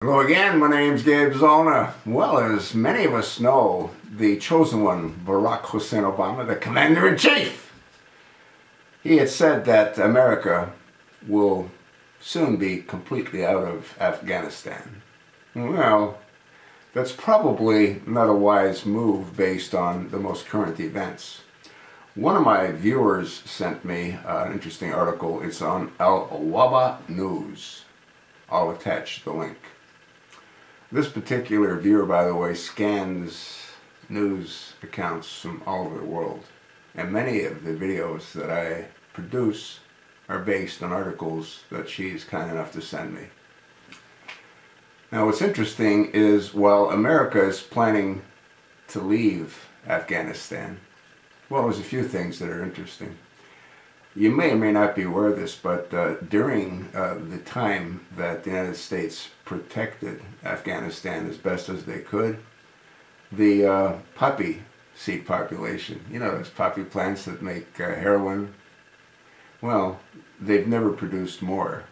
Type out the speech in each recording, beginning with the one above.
Hello again, my name's Gabe Zolna. Well, as many of us know, the chosen one, Barack Hussein Obama, the Commander-in-Chief, he had said that America will soon be completely out of Afghanistan. Well, that's probably not a wise move based on the most current events. One of my viewers sent me an interesting article. It's on Al-Waba News. I'll attach the link. This particular viewer, by the way, scans news accounts from all over the world. And many of the videos that I produce are based on articles that she's kind enough to send me. Now what's interesting is while America is planning to leave Afghanistan, well, there's a few things that are interesting. You may or may not be aware of this, but during the time that the United States protected Afghanistan as best as they could, the poppy seed population, you know, those poppy plants that make heroin, well, they've never produced more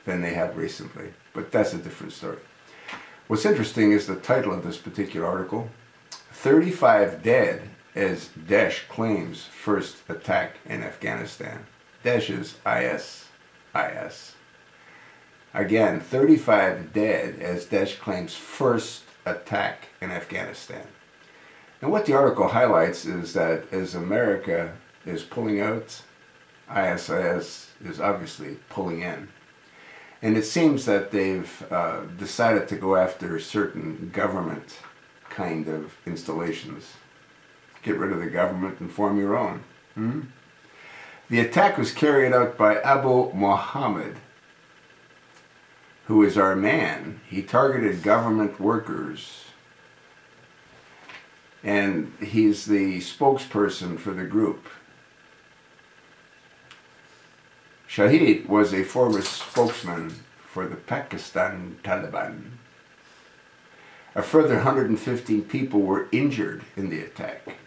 than they have recently, but that's a different story. What's interesting is the title of this particular article, 35 Dead as Daesh claims first attack in Afghanistan. Daesh is IS. Again, 35 dead as Daesh claims first attack in Afghanistan. And what the article highlights is that as America is pulling out, ISIS is obviously pulling in. And it seems that they've decided to go after certain government kind of installations. Get rid of the government and form your own. The attack was carried out by Abu Muhammad, who is our man. He targeted government workers, and he's the spokesperson for the group. Shahid was a former spokesman for the Pakistan Taliban. A further 115 people were injured in the attack,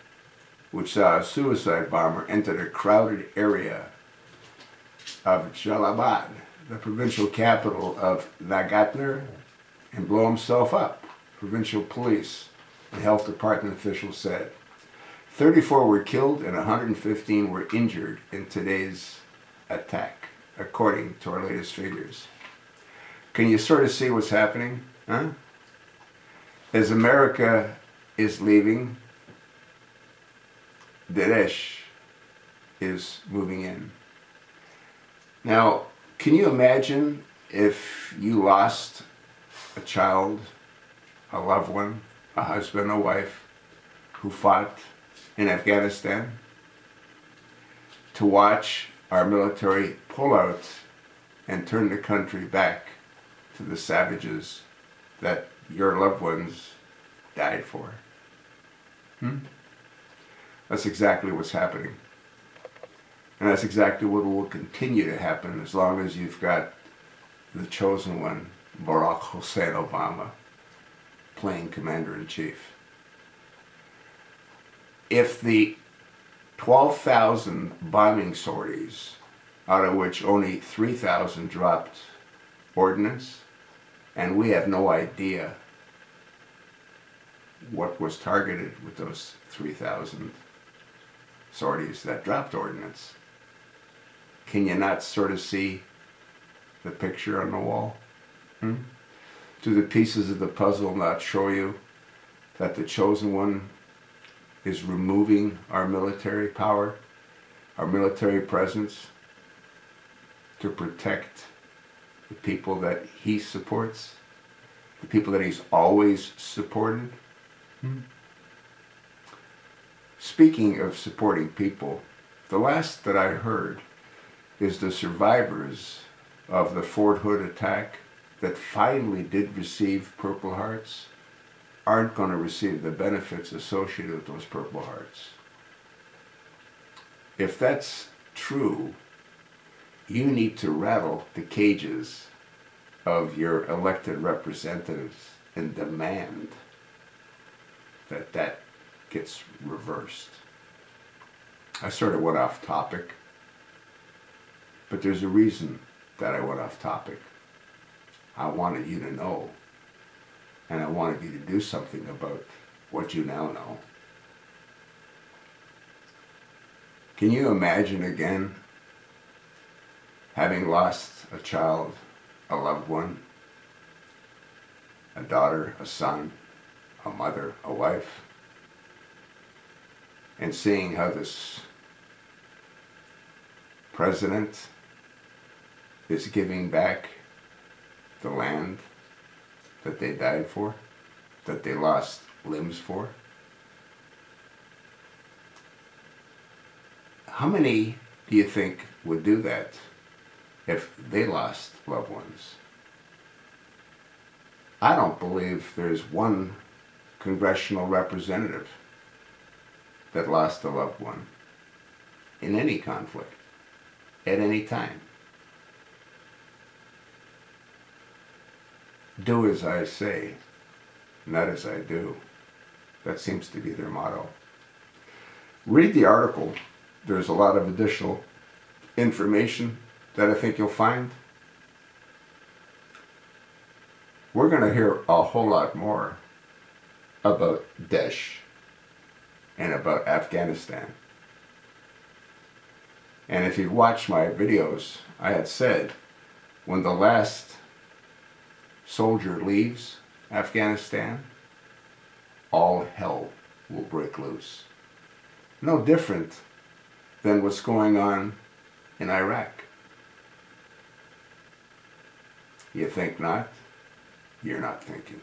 which saw a suicide bomber enter the crowded area of Jalalabad, the provincial capital of Nagarnar, and blow himself up, provincial police and health department officials said. 34 were killed and 115 were injured in today's attack, according to our latest figures. Can you sort of see what's happening? Huh? As America is leaving, Daesh is moving in. Now, can you imagine if you lost a child, a loved one, a husband, a wife, who fought in Afghanistan, to watch our military pull out and turn the country back to the savages that your loved ones died for? That's exactly what's happening. And that's exactly what will continue to happen as long as you've got the chosen one, Barack Hussein Obama, playing Commander-in-Chief. If the 12,000 bombing sorties, out of which only 3,000 dropped ordnance, and we have no idea what was targeted with those 3,000 sorties that dropped ordnance. Can you not sort of see the picture on the wall? Do the pieces of the puzzle not show you that the chosen one is removing our military power, our military presence, to protect the people that he supports, the people that he's always supported? Speaking of supporting people, the last that I heard is the survivors of the Fort Hood attack that finally did receive Purple Hearts aren't going to receive the benefits associated with those Purple Hearts. If that's true, you need to rattle the cages of your elected representatives and demand that that gets reversed. I sort of went off topic, but there's a reason that I went off topic. I wanted you to know. And I wanted you to do something about what you now know. Can you imagine again having lost a child, a loved one, a daughter, a son, a mother, a wife, and seeing how this president is giving back the land that they died for, that they lost limbs for? How many do you think would do that if they lost loved ones? I don't believe there's one congressional representative that lost a loved one in any conflict, at any time. Do as I say, not as I do. That seems to be their motto. Read the article. There's a lot of additional information that I think you'll find. We're going to hear a whole lot more about Daesh and about Afghanistan. And if you've watched my videos, I had said when the last soldier leaves Afghanistan, all hell will break loose. No different than what's going on in Iraq. You think not? You're not thinking.